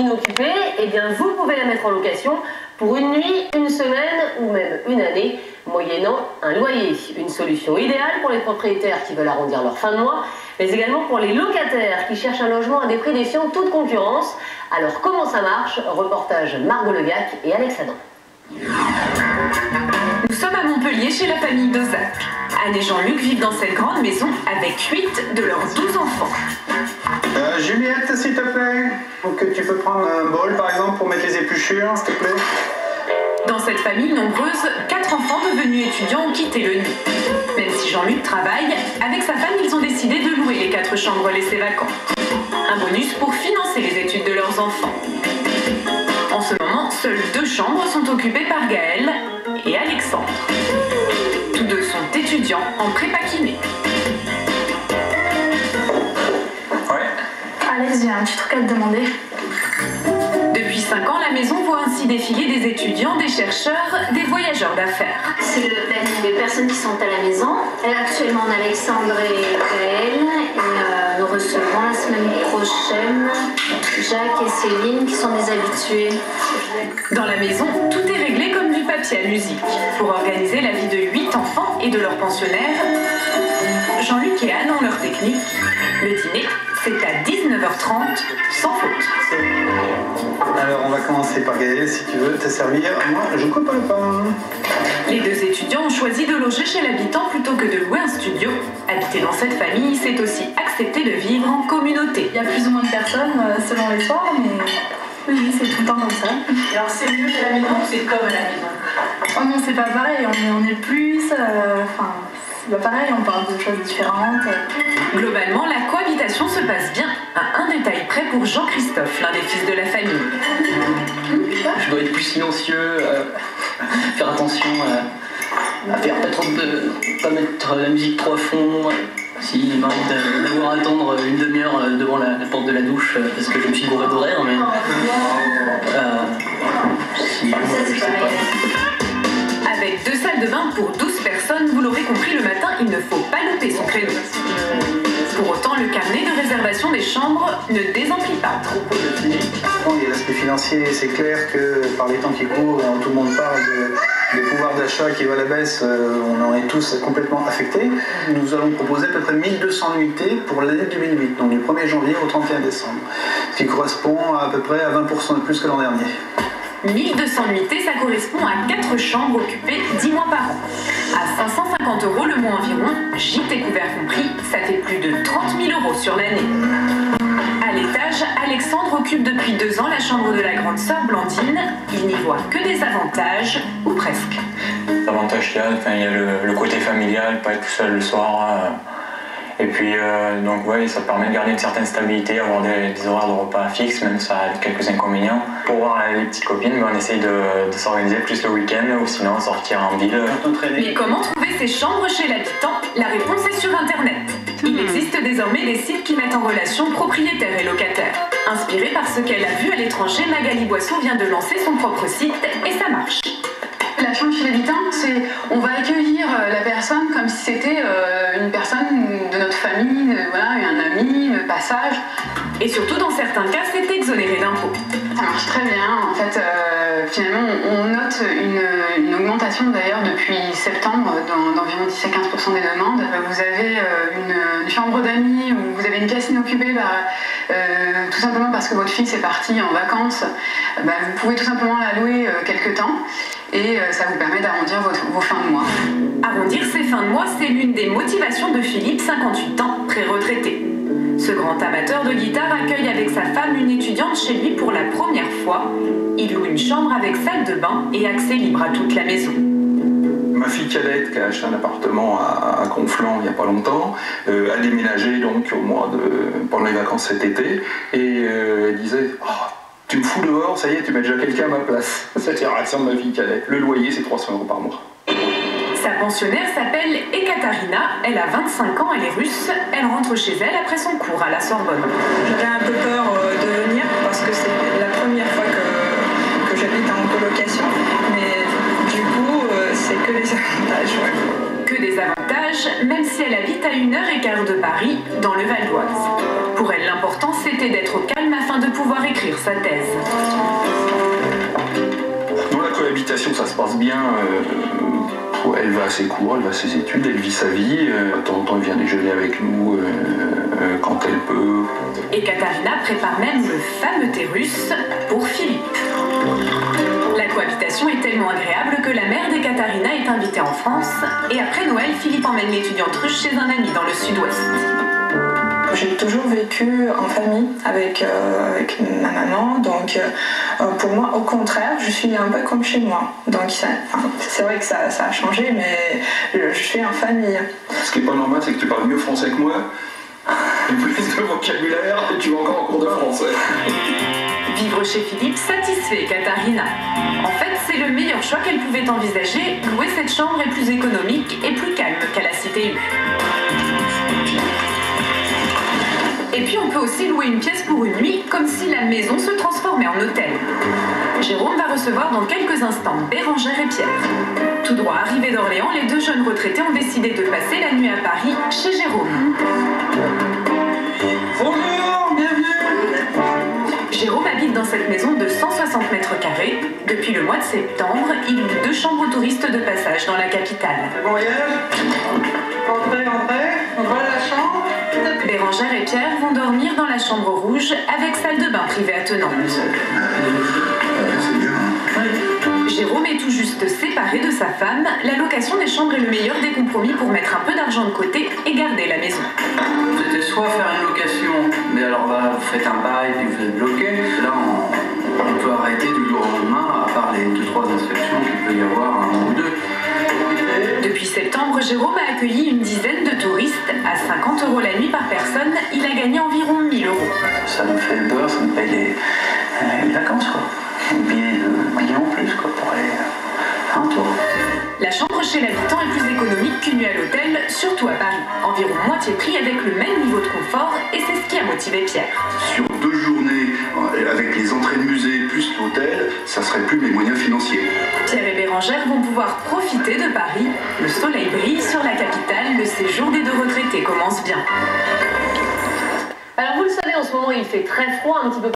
inoccupée, eh bien vous pouvez la mettre en location pour une nuit, une semaine ou même une année, moyennant un loyer. Une solution idéale pour les propriétaires qui veulent arrondir leur fin de mois, mais également pour les locataires qui cherchent un logement à des prix défiant toute concurrence. Alors comment ça marche? Reportage Margot Legac et Alex Adam. Nous sommes à Montpellier chez la famille Dozac. Anne et Jean-Luc vivent dans cette grande maison avec 8 de leurs 12 enfants. Juliette, s'il te plaît. Donc tu peux prendre un bol par exemple pour mettre les épluchures, s'il te plaît. Dans cette famille nombreuse, 4 enfants devenus étudiants ont quitté le nid. Même si Jean-Luc travaille, avec sa femme, ils ont décidé de louer les 4 chambres laissées vacantes. Un bonus pour financer les études de leurs enfants. En ce moment, seules 2 chambres sont occupées par Gaël et Alexandre. Tous deux sont étudiants en prépa kiné. Alex, j'ai un petit truc à te demander. Depuis 5 ans, la maison voit ainsi défiler des étudiants, des chercheurs, des voyageurs d'affaires. C'est le planning des personnes qui sont à la maison. Actuellement, on a Alexandre et Gaël. Et nous recevrons la semaine prochaine Jacques et Céline qui sont des habitués. Dans la maison, tout est réglé comme du papier à musique. Pour organiser la vie de 8 enfants et de leurs pensionnaires, Jean-Luc et Anne ont leur technique. Le dîner, c'est à 19h30, sans faute. Alors on va commencer par Gaël, si tu veux te servir. Moi, je coupe le pain. Les 2 étudiants ont choisi de loger chez l'habitant plutôt que de louer un studio. Habiter dans cette famille, c'est aussi accepter de vivre en communauté. Il y a plus ou moins de personnes selon les soirs, mais oui, c'est tout le temps comme ça. Alors c'est mieux qu'à la maison ou c'est comme à la maison? Oh non, c'est pas pareil, on est plus... c'est pas pareil, on parle de choses différentes. Globalement, la cohabitation se passe bien, à un détail près pour Jean-Christophe, l'un des fils de la famille. Je dois être plus silencieux, faire attention à faire pas mettre la musique trop à fond. Si, il m'arrive d'avoir à attendre une demi-heure devant la porte de la douche parce que je me suis gouré d'horaire, mais sinon, je sais pas. Avec 2 salles de bain pour 12 personnes, vous l'aurez compris, le matin, il ne faut pas louper son créneau. Pour autant, le carnet de réservation des chambres ne désemplit pas trop. Bon, il y a l'aspect financier, c'est clair que par les temps qui courent, tout le monde parle de pouvoir d'achat qui va à la baisse, on en est tous complètement affectés. Nous allons proposer à peu près 1200 nuitées pour l'année 2008, donc du 1er janvier au 31 décembre, ce qui correspond à peu près à 20% de plus que l'an dernier. 1200 nuitées, ça correspond à 4 chambres occupées 10 mois par an. À 550 € le mois environ, gîte et couvert compris, ça fait plus de 30 000 € sur l'année. À l'étage, Alexandre occupe depuis 2 ans la chambre de la grande sœur Blandine. Il n'y voit que des avantages, ou presque. L'avantage qu'il y a, le côté familial, pas être tout seul le soir. Et puis, donc ouais, ça permet de garder une certaine stabilité, avoir des horaires de repas fixes, même ça a quelques inconvénients. Pour voir les petites copines, on essaye de s'organiser plus le week-end ou sinon sortir en ville. Mais comment trouver ces chambres chez l'habitant? La réponse est sur Internet. Il existe désormais des sites qui mettent en relation propriétaires et locataires. Inspirée par ce qu'elle a vu à l'étranger, Magali Boisseau vient de lancer son propre site et ça marche. La chambre chez l'habitant, c'est on va accueillir la personne comme si c'était une personne de notre famille, voilà, un ami, passage. Et surtout, dans certains cas, c'est exonéré d'impôts. Ça marche très bien. En fait, finalement, on note une augmentation d'ailleurs depuis septembre d'environ 10 à 15% des demandes. Vous avez une chambre d'amis ou vous avez une pièce inoccupée, tout simplement parce que votre fils est parti en vacances. Vous pouvez tout simplement la louer quelque temps. Et ça vous permet d'arrondir vos fins de mois. Arrondir ses fins de mois, c'est l'une des motivations de Philippe, 58 ans, pré-retraité. Ce grand amateur de guitare accueille avec sa femme une étudiante chez lui pour la première fois. Il loue une chambre avec salle de bain et accès libre à toute la maison. Ma fille cadette, qui a acheté un appartement à Conflans il n'y a pas longtemps, a déménagé donc pendant les vacances cet été et elle disait « Tu me fous dehors, ça y est, tu mets déjà quelqu'un à ma place. » C'était la réaction de ma fille cadette. Le loyer, c'est 300 € par mois. Sa pensionnaire s'appelle Ekaterina, elle a 25 ans, elle est russe, elle rentre chez elle après son cours à la Sorbonne. J'avais un peu peur de venir parce que c'est la première fois que j'habite en colocation, mais du coup c'est que des avantages. Que des avantages, voyage, même si elle habite à 1h15 de Paris, dans le Val d'Oise. Pour elle, l'important, c'était d'être au calme afin de pouvoir écrire sa thèse. Dans la cohabitation, ça se passe bien. Elle va à ses cours, elle va à ses études, elle vit sa vie. De temps en temps, elle vient déjeuner avec nous quand elle peut. Et Katharina prépare même le fameux thé russe pour Philippe. La cohabitation est tellement agréable que la mère de Katharina est invitée en France. Et après Noël, Philippe emmène l'étudiante russe chez un ami dans le sud-ouest. J'ai toujours vécu en famille avec ma maman, donc pour moi, au contraire, je suis un peu comme chez moi. Donc c'est vrai que ça a changé, mais je suis en famille. Ce qui n'est pas normal, c'est que tu parles mieux français que moi, plus de vocabulaire, et tu vas encore en cours de français. Vivre chez Philippe satisfait Katharina. En fait, c'est le meilleur choix qu'elle pouvait envisager. Louer cette chambre est plus économique et plus calme qu'à la Cité U. Et puis on peut aussi louer une pièce pour une nuit, comme si la maison se transformait en hôtel. Jérôme va recevoir dans quelques instants Bérangère et Pierre. Tout droit arrivés d'Orléans, les deux jeunes retraités ont décidé de passer la nuit à Paris, chez Jérôme. Bonjour, bienvenue. Jérôme habite dans cette maison de 160 mètres carrés. Depuis le mois de septembre, il loue 2 chambres aux touristes de passage dans la capitale. Bon voyage. Entrez. On va à la chambre. Bérangère et Pierre vont dormir dans la chambre rouge avec salle de bain privée attenante. Jérôme est tout juste séparé de sa femme. La location des chambres est le meilleur des compromis pour mettre un peu d'argent de côté et garder la maison. C'était soit faire une location, mais alors là, vous faites un bail et vous êtes bloqué. Là, on peut arrêter du jour au lendemain, à part les 2-3 inscriptions qu'il peut y avoir, 1 ou 2. Depuis septembre, Jérôme a accueilli une dizaine de touristes. À 50 € la nuit par personne, il a gagné environ 1 000 €. Ça nous fait le beurre, ça nous paye les vacances, quoi. Un billet en plus, quoi, pour aller faire un tour. La chambre chez l'habitant est plus économique qu'une nuit à l'hôtel, surtout à Paris. Environ moitié prix avec le même niveau de confort, et c'est ce qui a motivé Pierre. Sur 2 journées, avec les entrées de musée plus l'hôtel, ça serait plus mes moyens financiers. Pierre et Bérangère vont pouvoir profiter de Paris. Le soleil brille sur la capitale, le séjour des 2 retraités commence bien. Alors vous le savez, en ce moment il fait très froid, un petit peu